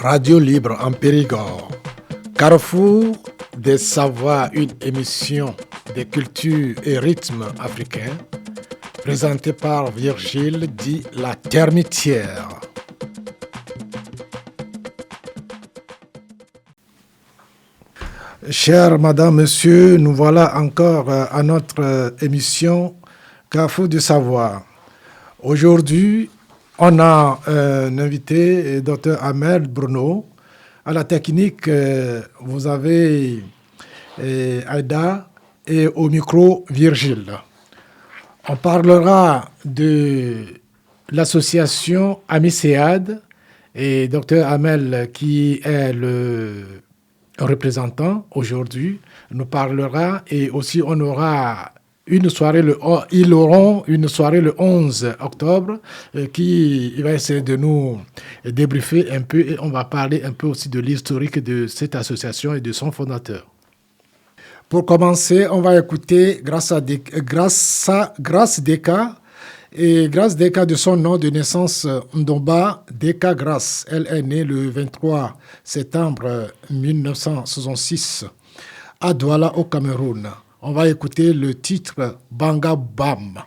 Radio Libre en Périgord. Carrefour des savoirs, une émission des cultures et rythmes africains, présentée par Virgile dit La Termitière. Chères Madame, Monsieur, nous voilà encore à notre émission Carrefour du savoir. Aujourd'hui, on a un invité, Dr Amel Bruno. À la technique, vous avez Aïda et au micro Virgile. On parlera de l'association Amiséade et Dr Amel, qui est le représentant aujourd'hui, nous parlera et aussi on aura ils auront une soirée le 11 octobre qui va essayer de nous débriefer un peu et on va parler un peu aussi de l'historique de cette association et de son fondateur. Pour commencer, on va écouter Grace Deka. Et Grace Deka, de son nom de naissance Ndomba Deka Grace, elle est née le 23 septembre 1966 à Douala au Cameroun. On va écouter le titre Banga Bam.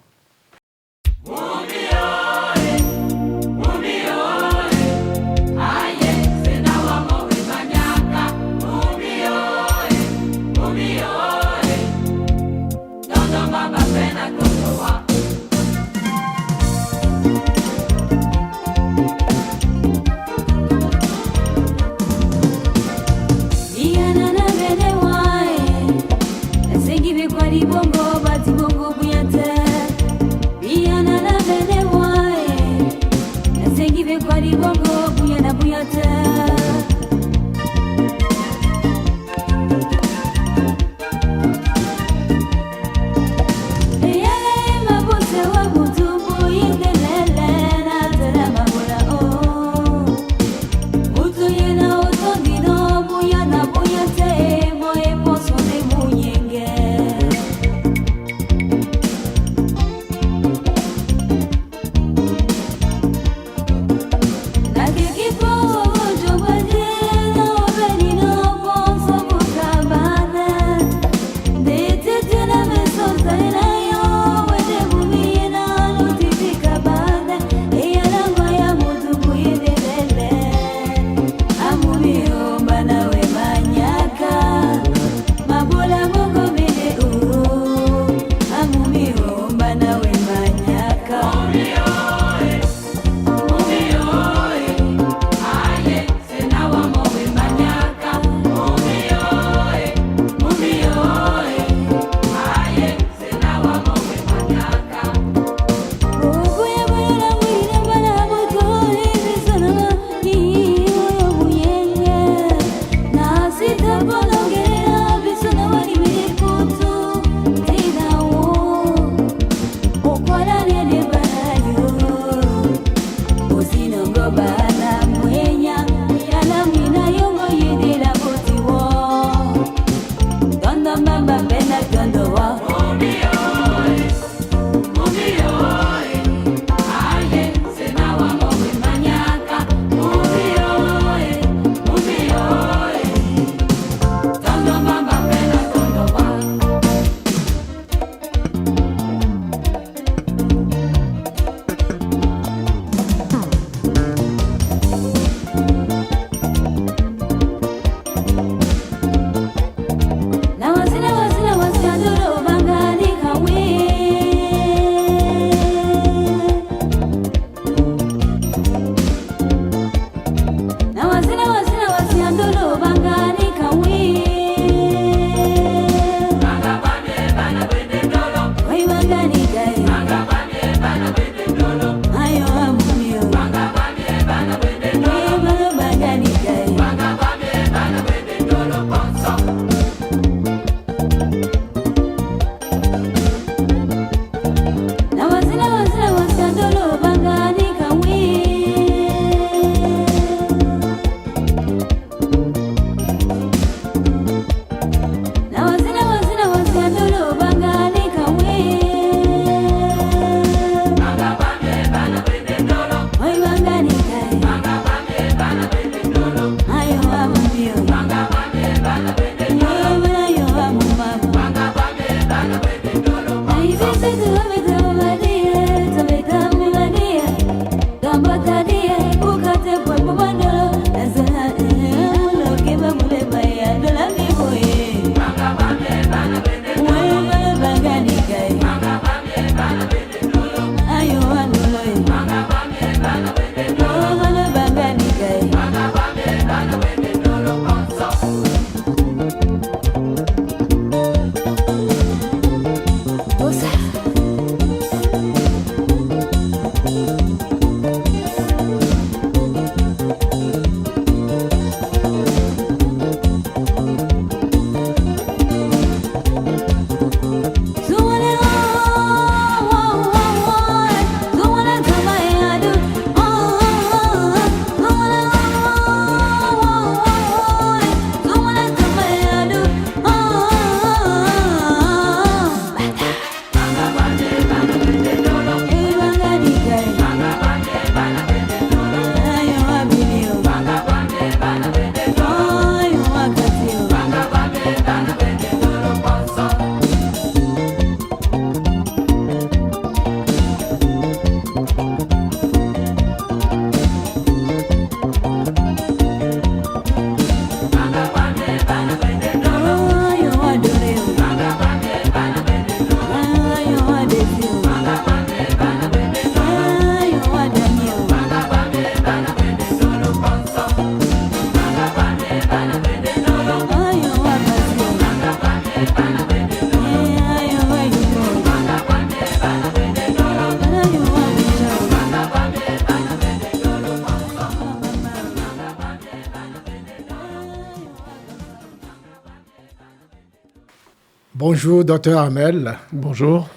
Bonjour, docteur Hamel. Bonjour.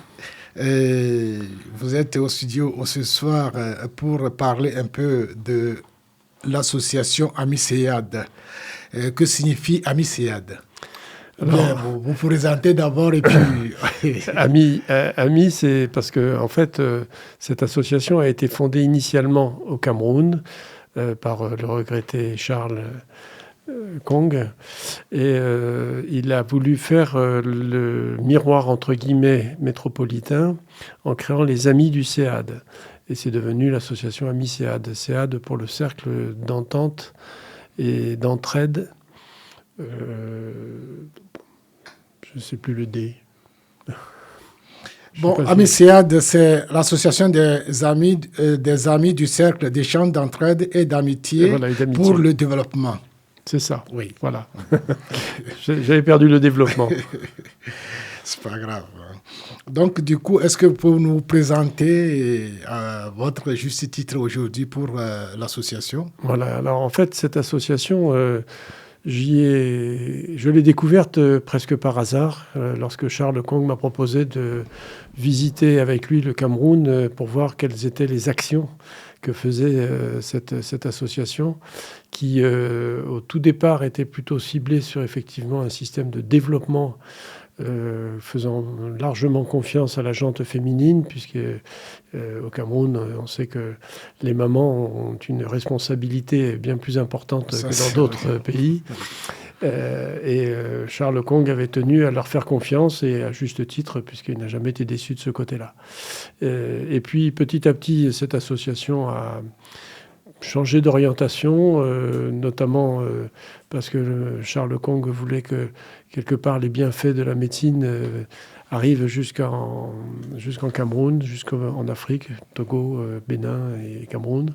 Vous êtes au studio ce soir pour parler un peu de l'association AMICEAD. Que signifie AMICEAD? Bien, vous présentez d'abord et puis... AMI, c'est parce que en fait, cette association a été fondée initialement au Cameroun par le regretté Charles Kong. Et il a voulu faire le miroir, entre guillemets, métropolitain en créant les Amis du CEAD. Et c'est devenu l'association AMI-CEAD. CEAD pour le cercle d'entente et d'entraide. Je ne sais plus le D. Bon, AMI-CEAD, c'est l'association des amis du cercle d'échange, d'entraide et d'amitié, voilà, pour le développement. C'est ça. Oui. Voilà. J'avais perdu le développement. C'est pas grave. Donc, du coup, est-ce que vous pouvez nous présenter votre juste titre aujourd'hui pour l'association? Voilà. Alors, en fait, cette association, je l'ai découverte presque par hasard lorsque Charles Kong m'a proposé de visiter avec lui le Cameroun pour voir quelles étaient les actions que faisait cette association qui, au tout départ, était plutôt ciblée sur effectivement un système de développement faisant largement confiance à la gente féminine, puisque au Cameroun, on sait que les mamans ont une responsabilité bien plus importante que dans d'autres pays. Et Charles Kong avait tenu à leur faire confiance, et à juste titre, puisqu'il n'a jamais été déçu de ce côté-là. Et puis, petit à petit, cette association a changé d'orientation, notamment parce que Charles Kong voulait que, quelque part, les bienfaits de la médecine arrivent jusqu'en Cameroun, jusqu'en Afrique, Togo, Bénin et Cameroun.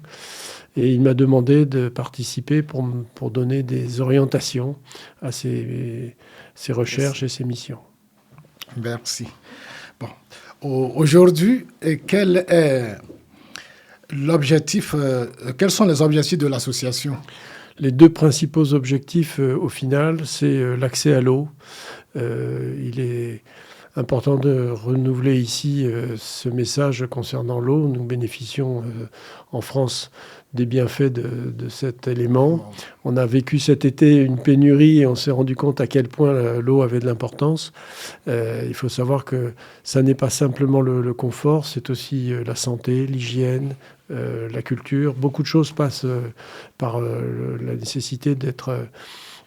Et il m'a demandé de participer pour donner des orientations à ces recherches et ces missions. Merci. Bon. Aujourd'hui, quel est l'objectif, quels sont les objectifs de l'association? Les deux principaux objectifs, au final, c'est l'accès à l'eau. Il est important de renouveler ici ce message concernant l'eau. Nous bénéficions en France des bienfaits de cet élément. On a vécu cet été une pénurie et on s'est rendu compte à quel point l'eau avait de l'importance. Il faut savoir que ça n'est pas simplement le confort, c'est aussi la santé, l'hygiène, la culture. Beaucoup de choses passent par la nécessité d'être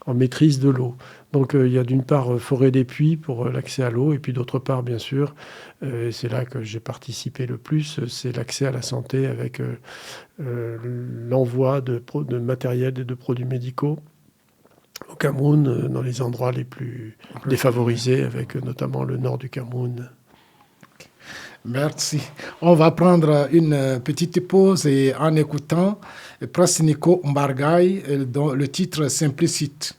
en maîtrise de l'eau. Donc il y a d'une part Forêt des Puits pour l'accès à l'eau, et puis d'autre part, bien sûr, et c'est là que j'ai participé le plus, c'est l'accès à la santé avec l'envoi de matériel et de produits médicaux au Cameroun, dans les endroits les plus défavorisés, avec notamment le nord du Cameroun. Merci. On va prendre une petite pause et en écoutant Prince Nico Mbargaï, dont le titre Simplicite.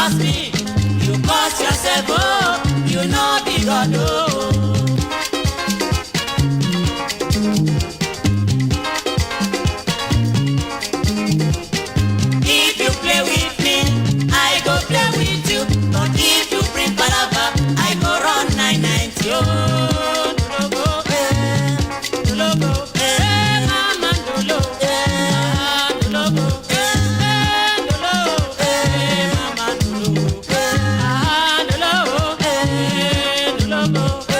cause me, you cause yourself, oh, you know be God, oh. If you play with me, I go play with you. But if you bring palava, I go run 990, oh. Dologo, dologo, mama dolo, dologo, dolo, mama dolo, dolo, dologo.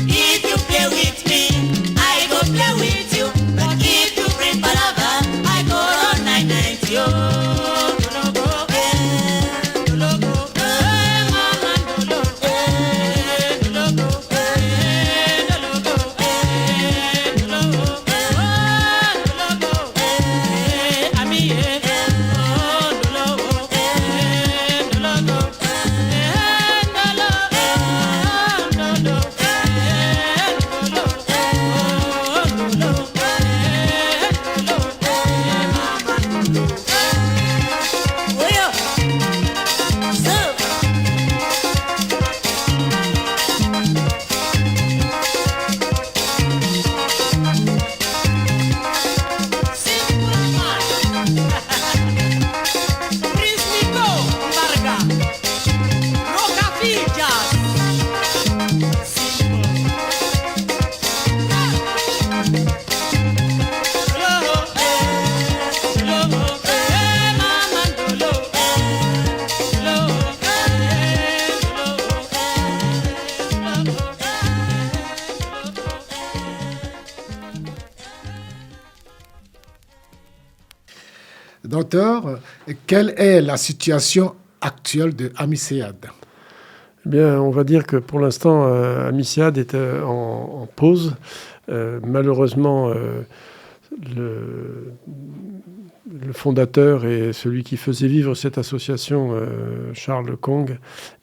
If you play with me, I go play with you. But if you bring palava, I go run 990. Oh, dologo, dologo, mama, dologo, dologo, dologo, dologo, ami, oh, dologo, dologo, Docteur, quelle est la situation actuelle de Amisead? Eh bien, on va dire que pour l'instant, Amisead est en pause. Malheureusement, le fondateur et celui qui faisait vivre cette association, Charles Kong,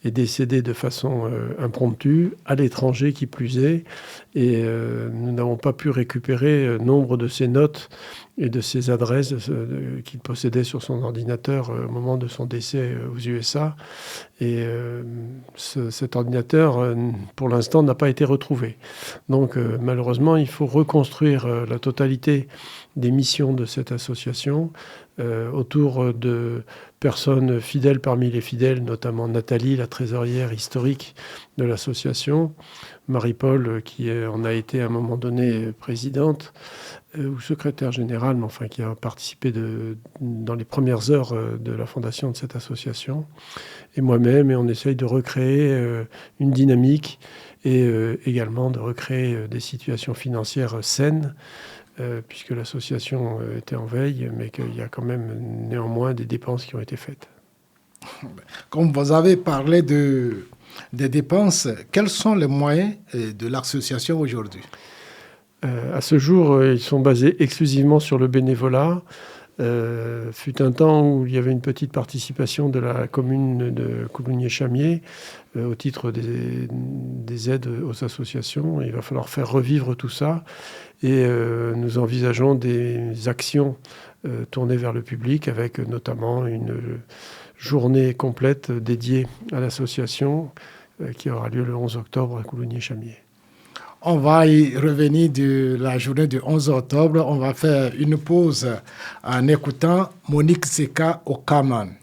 est décédé de façon impromptue, à l'étranger qui plus est, et nous n'avons pas pu récupérer nombre de ses notes et de ses adresses qu'il possédait sur son ordinateur au moment de son décès aux USA. Et cet ordinateur, pour l'instant, n'a pas été retrouvé. Donc, malheureusement, il faut reconstruire la totalité des missions de cette association autour de personnes fidèles parmi les fidèles, notamment Nathalie, la trésorière historique de l'association, Marie-Paul, qui en a été à un moment donné présidente ou secrétaire générale, mais enfin qui a participé dans les premières heures de la fondation de cette association, et moi-même, et on essaye de recréer une dynamique et également de recréer des situations financières saines, puisque l'association était en veille, mais qu'il y a quand même néanmoins des dépenses qui ont été faites. Comme vous avez parlé des dépenses, quels sont les moyens de l'association aujourd'hui? À ce jour, ils sont basés exclusivement sur le bénévolat. Fut un temps où il y avait une petite participation de la commune de Coulommiers-Chamiers au titre des aides aux associations. Il va falloir faire revivre tout ça et nous envisageons des actions tournées vers le public avec notamment une journée complète dédiée à l'association qui aura lieu le 11 octobre à Coulommiers-Chamiers. On va y revenir de la journée du 11 octobre. On va faire une pause en écoutant Monique Seka au Kaman.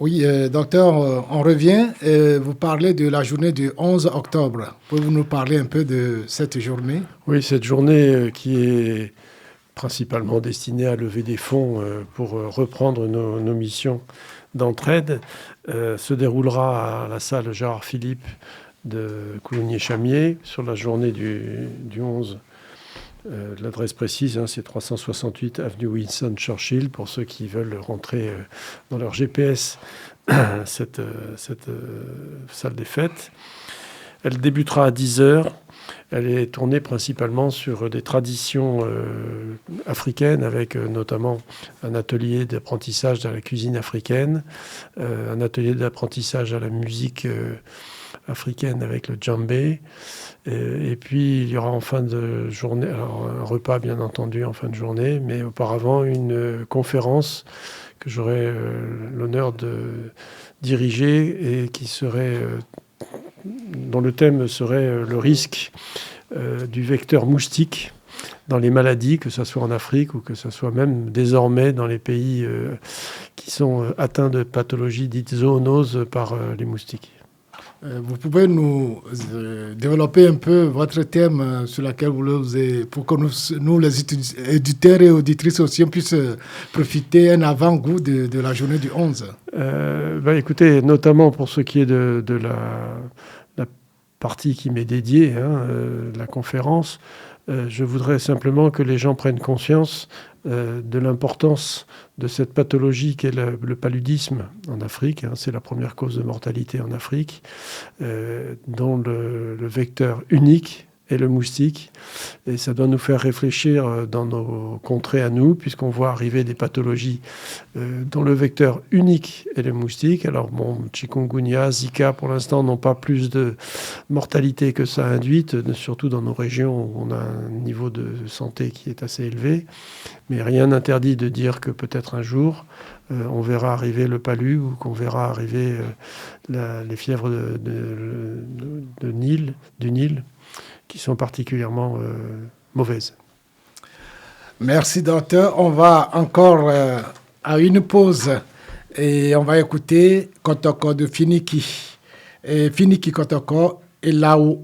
Oui, docteur, on revient. Vous parlez de la journée du 11 octobre. Pouvez-vous nous parler un peu de cette journée? Oui, cette journée qui est principalement destinée à lever des fonds pour reprendre nos missions d'entraide se déroulera à la salle Gérard Philippe de Coulommiers-Chamiers sur la journée du 11. L'adresse précise, c'est 368 avenue Winston Churchill pour ceux qui veulent rentrer dans leur GPS cette salle des fêtes. Elle débutera à 10h. Elle est tournée principalement sur des traditions africaines, avec notamment un atelier d'apprentissage de la cuisine africaine, un atelier d'apprentissage à la musique africaine avec le djembé. Et puis, il y aura en fin de journée, alors un repas bien entendu en fin de journée, mais auparavant une conférence que j'aurai l'honneur de diriger et qui serait, dont le thème serait le risque du vecteur moustique dans les maladies, que ce soit en Afrique ou que ce soit même désormais dans les pays qui sont atteints de pathologies dites zoonoses par les moustiques. Vous pouvez nous développer un peu votre thème sur lequel vous le pour que nous, les éditeurs et auditrices aussi, on puisse profiter un avant-goût de la journée du 11. Écoutez, notamment pour ce qui est de la partie qui m'est dédiée, la conférence, je voudrais simplement que les gens prennent conscience de l'importance de cette pathologie qu'est le paludisme en Afrique. C'est la première cause de mortalité en Afrique, dont le vecteur unique est le moustique. Et ça doit nous faire réfléchir dans nos contrées à nous, puisqu'on voit arriver des pathologies dont le vecteur unique est le moustique. Alors chikungunya, Zika, pour l'instant, n'ont pas plus de mortalité que ça induite, surtout dans nos régions où on a un niveau de santé qui est assez élevé. Mais rien n'interdit de dire que peut-être un jour, on verra arriver le palu ou qu'on verra arriver les fièvres du Nil, qui sont particulièrement mauvaises. Merci, docteur. On va encore à une pause et on va écouter Kotoko de Finiki. Et Finiki Kotoko et Lao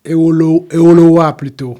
et Oloa plutôt.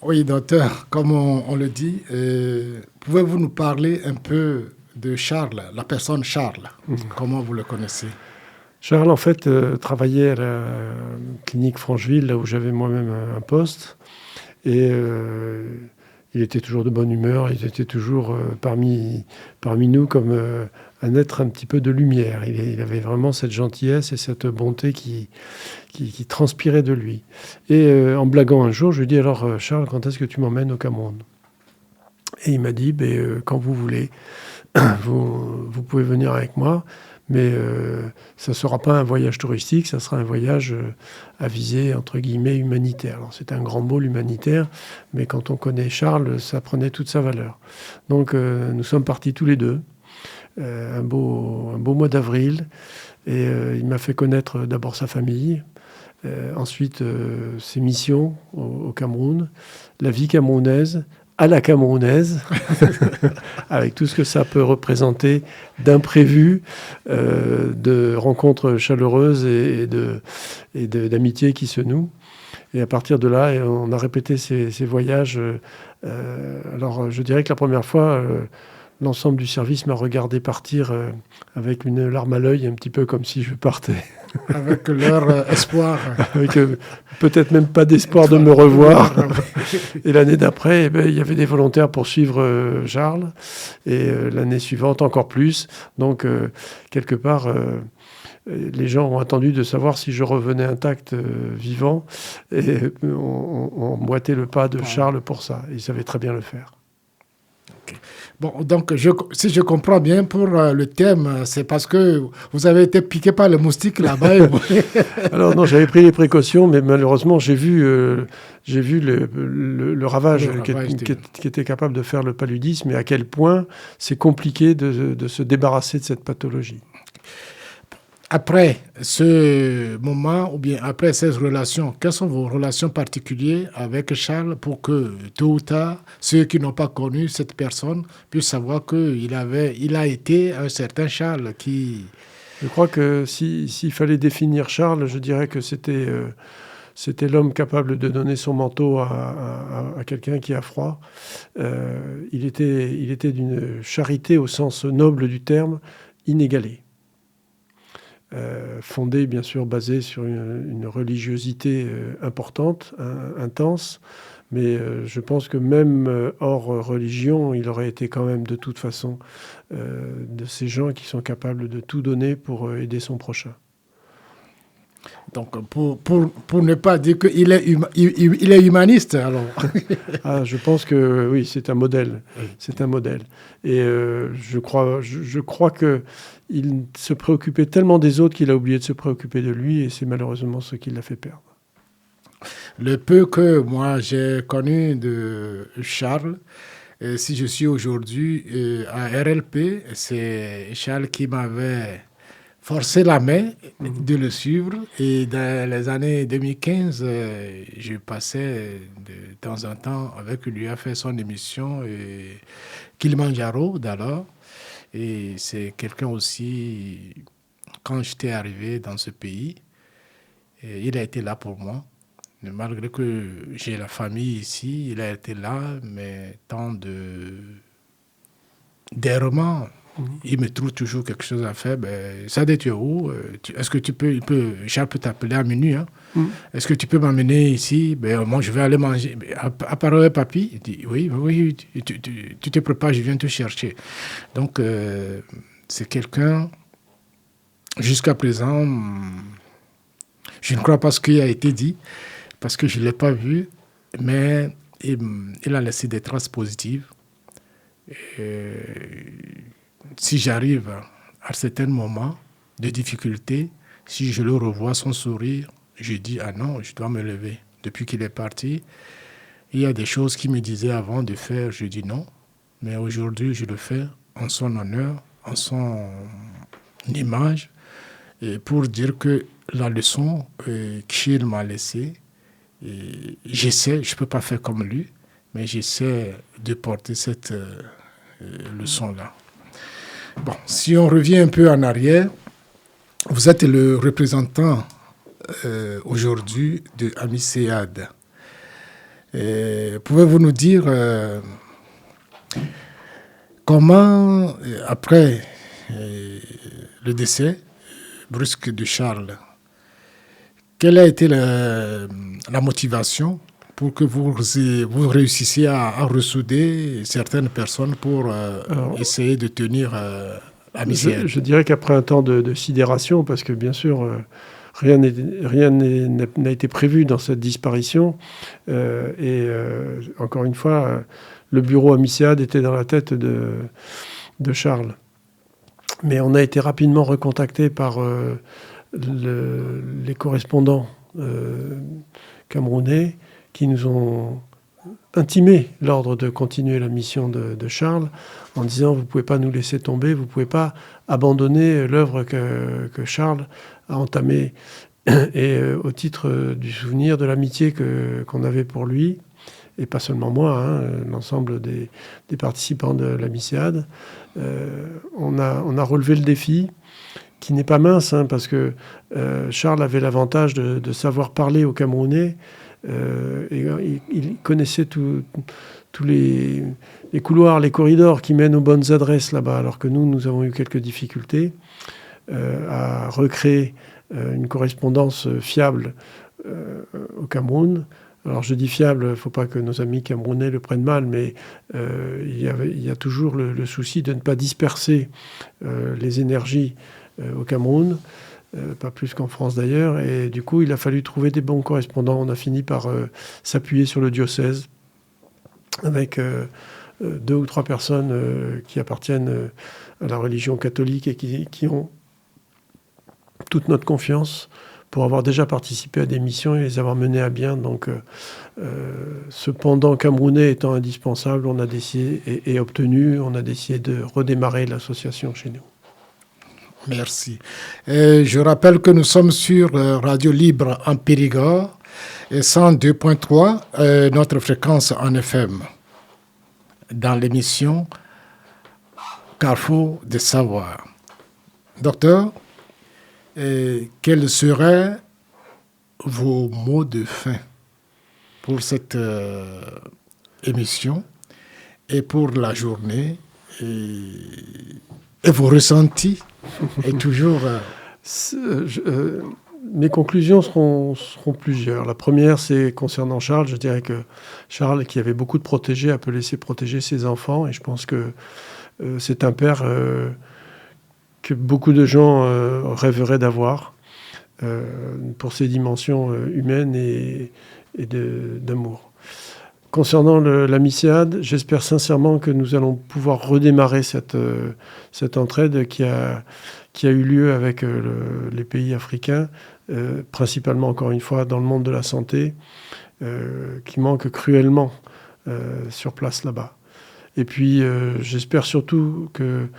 Oui, docteur, comme on le dit, pouvez-vous nous parler un peu de Charles, la personne Charles? Comment vous le connaissez? Charles, en fait, travaillait à la clinique Francheville, là où j'avais moi-même un poste. Et il était toujours de bonne humeur, il était toujours parmi nous comme un être un petit peu de lumière. Il avait vraiment cette gentillesse et cette bonté qui transpirait de lui. Et en blaguant un jour, je lui ai dit, alors Charles, quand est-ce que tu m'emmènes au Cameroun? Et il m'a dit, quand vous voulez, vous pouvez venir avec moi. Mais ça ne sera pas un voyage touristique, ça sera un voyage à visée, entre guillemets, humanitaire. Alors, c'est un grand mot, l'humanitaire, mais quand on connaît Charles, ça prenait toute sa valeur. Donc, nous sommes partis tous les deux, un beau mois d'avril, et il m'a fait connaître d'abord sa famille, ensuite ses missions au Cameroun, la vie camerounaise, à la camerounaise, avec tout ce que ça peut représenter d'imprévus, de rencontres chaleureuses et d'amitiés qui se nouent. Et à partir de là, on a répété ces voyages. Alors, je dirais que la première fois, l'ensemble du service m'a regardé partir avec une larme à l'œil, un petit peu comme si je partais. Avec leur espoir. Avec peut-être même pas d'espoir de me revoir. Et l'année d'après, il y avait des volontaires pour suivre Charles. Et l'année suivante, encore plus. Donc, quelque part, les gens ont attendu de savoir si je revenais intact, vivant. Et on boitait le pas de Charles pour ça. Ils savaient très bien le faire. Okay. Bon, donc, si je comprends bien, pour le thème, c'est parce que vous avez été piqué par le moustique là-bas. Alors non, j'avais pris les précautions, mais malheureusement, j'ai vu le ravage qui était capable de faire le paludisme et à quel point c'est compliqué de se débarrasser de cette pathologie. Après ce moment, ou bien après ces relations, quelles sont vos relations particulières avec Charles pour que, tôt ou tard, ceux qui n'ont pas connu cette personne puissent savoir qu'il a été un certain Charles qui... Je crois que s'il fallait définir Charles, je dirais que c'était l'homme capable de donner son manteau à quelqu'un qui a froid. Il était d'une charité au sens noble du terme, inégalée. Fondée, bien sûr, basée sur une religiosité importante, intense, mais je pense que même hors religion, il aurait été quand même de toute façon de ces gens qui sont capables de tout donner pour aider son prochain. Donc, pour ne pas dire qu'il est, il est humaniste, alors. Je pense que oui, c'est un modèle. C'est un modèle. Et je crois qu'il se préoccupait tellement des autres qu'il a oublié de se préoccuper de lui, et c'est malheureusement ce qui l'a fait perdre. Le peu que moi j'ai connu de Charles, si je suis aujourd'hui à RLP, c'est Charles qui m'avait forcé la main de le suivre. Et dans les années 2015, je passais de temps en temps avec lui à faire son émission Kilimanjaro d'alors. Et c'est quelqu'un aussi, quand j'étais arrivé dans ce pays, il a été là pour moi. Malgré que j'ai la famille ici, il a été là, mais tant d'errements. Il me trouve toujours quelque chose à faire. Ça, tu es où? Est-ce que Charles peut t'appeler à minuit, hein? Est-ce que tu peux m'amener ici? Moi, je vais aller manger. À part papy, il dit, oui, tu te prépares, je viens te chercher. Donc, c'est quelqu'un, jusqu'à présent, je ne crois pas ce qui a été dit, parce que je ne l'ai pas vu, mais il a laissé des traces positives. Si j'arrive à certains moments de difficulté, si je le revois son sourire, je dis « Ah non, je dois me lever ». Depuis qu'il est parti, il y a des choses qu'il me disait avant de faire, je dis non. Mais aujourd'hui, je le fais en son honneur, en son image, et pour dire que la leçon qu'il m'a laissée, j'essaie, je ne peux pas faire comme lui, mais j'essaie de porter cette leçon-là. Bon, si on revient un peu en arrière, vous êtes le représentant aujourd'hui de AMICEAD. Pouvez-vous nous dire comment, après le décès brusque de Charles, quelle a été la motivation pour que vous réussissiez à ressouder certaines personnes pour essayer de tenir amitié? Je dirais qu'après un temps de sidération, parce que bien sûr, rien n'a été prévu dans cette disparition, encore une fois, le bureau Amiciade était dans la tête de Charles. Mais on a été rapidement recontacté par les correspondants camerounais qui nous ont intimé l'ordre de continuer la mission de Charles en disant « Vous ne pouvez pas nous laisser tomber, vous ne pouvez pas abandonner l'œuvre que Charles a entamée. » Et au titre du souvenir, de l'amitié qu'on avait pour lui, et pas seulement moi, l'ensemble des participants de l'Amiciade, on a relevé le défi, qui n'est pas mince, parce que Charles avait l'avantage de savoir parler aux Camerounais, et il connaissait tous les couloirs, les corridors qui mènent aux bonnes adresses là-bas, alors que nous avons eu quelques difficultés à recréer une correspondance fiable au Cameroun. Alors je dis fiable, il ne faut pas que nos amis camerounais le prennent mal, mais il y a toujours le souci de ne pas disperser les énergies au Cameroun, pas plus qu'en France d'ailleurs, et du coup il a fallu trouver des bons correspondants. On a fini par s'appuyer sur le diocèse avec 2 ou 3 personnes qui appartiennent à la religion catholique et qui ont toute notre confiance pour avoir déjà participé à des missions et les avoir menées à bien. Donc, ce pendant camerounais étant indispensable, on a décidé et obtenu, on a décidé de redémarrer l'association chez nous. Merci. Je rappelle que nous sommes sur Radio Libre en Périgord et 102.3, notre fréquence en FM, dans l'émission Carrefour des Savoirs. Docteur, quels seraient vos mots de fin pour cette émission et pour la journée et vos ressentis et toujours... Mes conclusions seront plusieurs. La première, c'est concernant Charles. Je dirais que Charles, qui avait beaucoup de protégés, a pu laisser protéger ses enfants. Et je pense que c'est un père... que beaucoup de gens rêveraient d'avoir pour ses dimensions humaines et d'amour. Concernant l'Amiciade, j'espère sincèrement que nous allons pouvoir redémarrer cette entraide qui a eu lieu avec les pays africains, principalement, encore une fois, dans le monde de la santé, qui manque cruellement sur place là-bas. Et puis, j'espère surtout que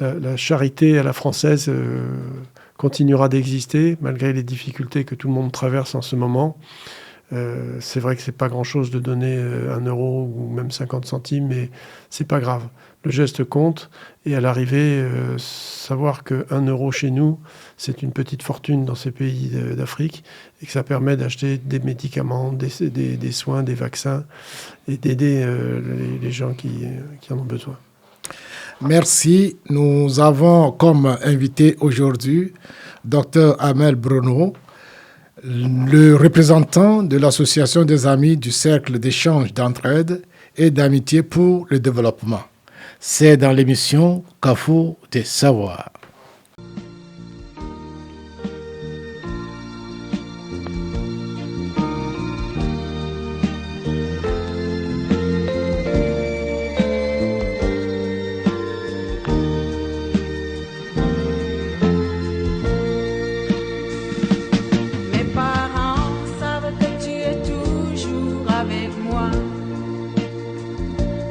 la charité à la française continuera d'exister, malgré les difficultés que tout le monde traverse en ce moment. C'est vrai que c'est pas grand-chose de donner 1 euro ou même 50 centimes, mais c'est pas grave. Le geste compte, et à l'arrivée, savoir que 1 euro chez nous, c'est une petite fortune dans ces pays d'Afrique, et que ça permet d'acheter des médicaments, des soins, des vaccins, et d'aider les gens qui en ont besoin. Merci. Nous avons comme invité aujourd'hui Dr Amel Bruno, le représentant de l'Association des Amis du Cercle d'échange, d'entraide et d'amitié pour le développement. C'est dans l'émission Carrefour des Savoirs.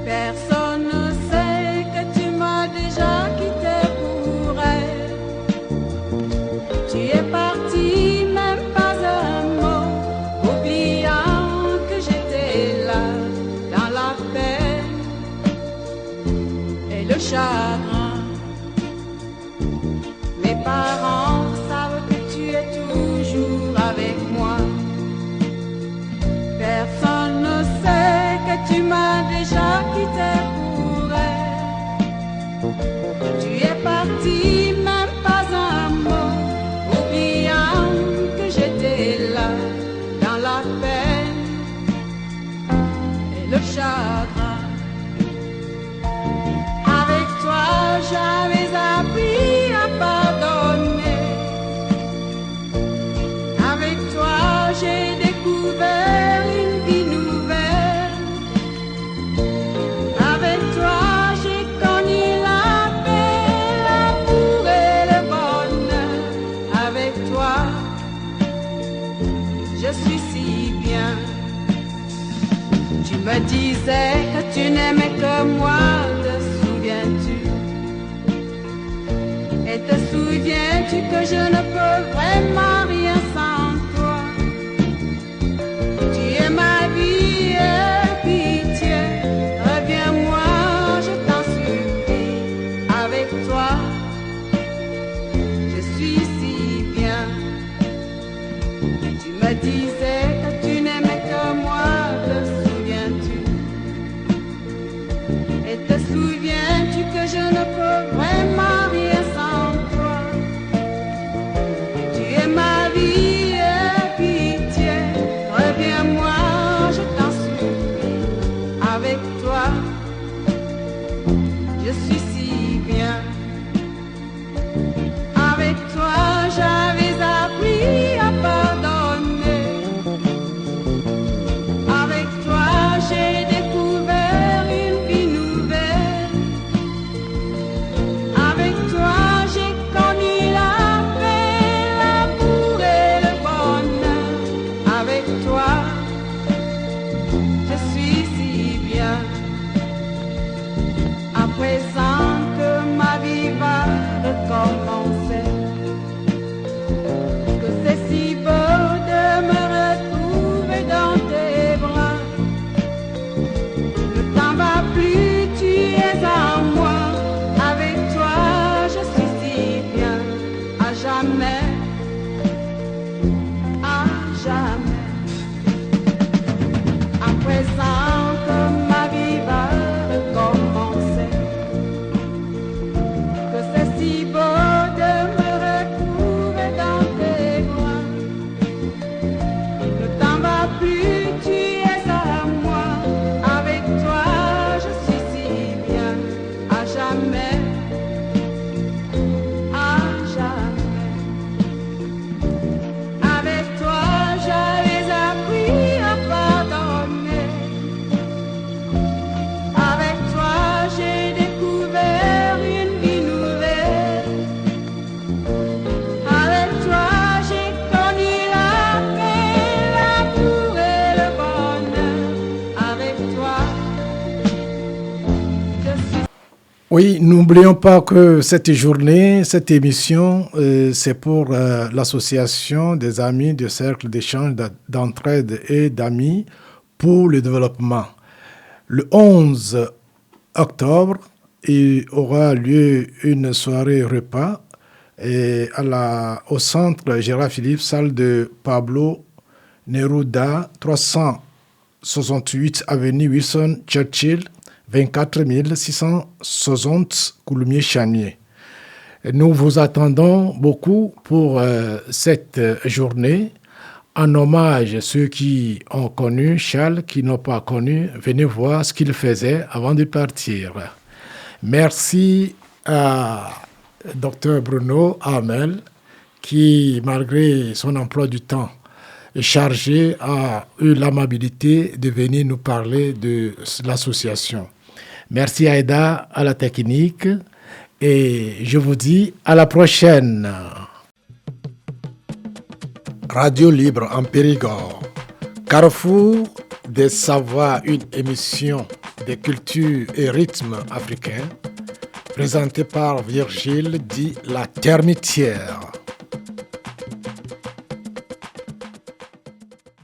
Personne ne sait que tu m'as déjà quitté pour elle. Tu es parti, même pas un mot, oubliant que j'étais là, dans la peine et le chagrin. Mes parents savent que tu es toujours avec moi. le chagrin. Avec toi, j'avais appris à pardonner. Avec toi, j'ai découvert une vie nouvelle. Avec toi, j'ai connu la paix, l'amour et le bonheur. Avec toi, je suis si bien. Tu me disais que tu n'aimais que moi, te souviens-tu? Et te souviens-tu que je ne peux vraiment rien sans toi? Tu es ma vie et pitié, reviens-moi, je t'en supplie. Avec toi, je suis si bien. Tu me disais que tu n'aimais que moi, te souviens-tu? Et te souviens-tu que je ne peux vraiment rien sans toi? Tu es ma vie et pitié, reviens-moi, je t'en supplie. Avec toi, je suis si bien. Avec toi, j'avais appris à pardonner. Avec toi, j'ai découvert une vie nouvelle. Avec toi, j'ai connu la paix, l'amour et le bonheur. Avec toi, je suis si bien. À présent que ma vie va recommencer, que c'est si beau de me retrouver dans tes bras. Le temps va plus, tu es à moi. Avec toi, je suis si bien. À jamais, à jamais. À présent que ma vie va recommencer, que c'est si beau de me retrouver dans tes bras. Le temps va plus, tu es à moi. Avec toi, je suis si bien. À jamais, à jamais. Avec toi, j'avais appris à pardonner. Avec toi, j'ai découvert une vie nouvelle. Avec toi, j'ai connu la paix, l'amour et le bonheur. Avec toi, je suis... Oui, n'oublions pas que cette journée, cette émission, c'est pour l'association des amis du cercle d'échange d'entraide et d'amis pour le développement. Le 11 octobre, il aura lieu une soirée repas au centre Gérard Philippe, salle de Pablo Neruda, 368 avenue Wilson Churchill, 24 660 Coulommiers-Chanier. Nous vous attendons beaucoup pour cette journée. En hommage à ceux qui ont connu Charles, qui n'ont pas connu, venez voir ce qu'il faisait avant de partir. Merci à Dr Bruno Hamel, qui, malgré son emploi du temps chargé, a eu l'amabilité de venir nous parler de l'association. Merci Aïda à la technique et je vous dis à la prochaine. Radio Libre en Périgord, Carrefour des savoirs, une émission des cultures et rythmes africains, présentée par Virgile dit la Termitière.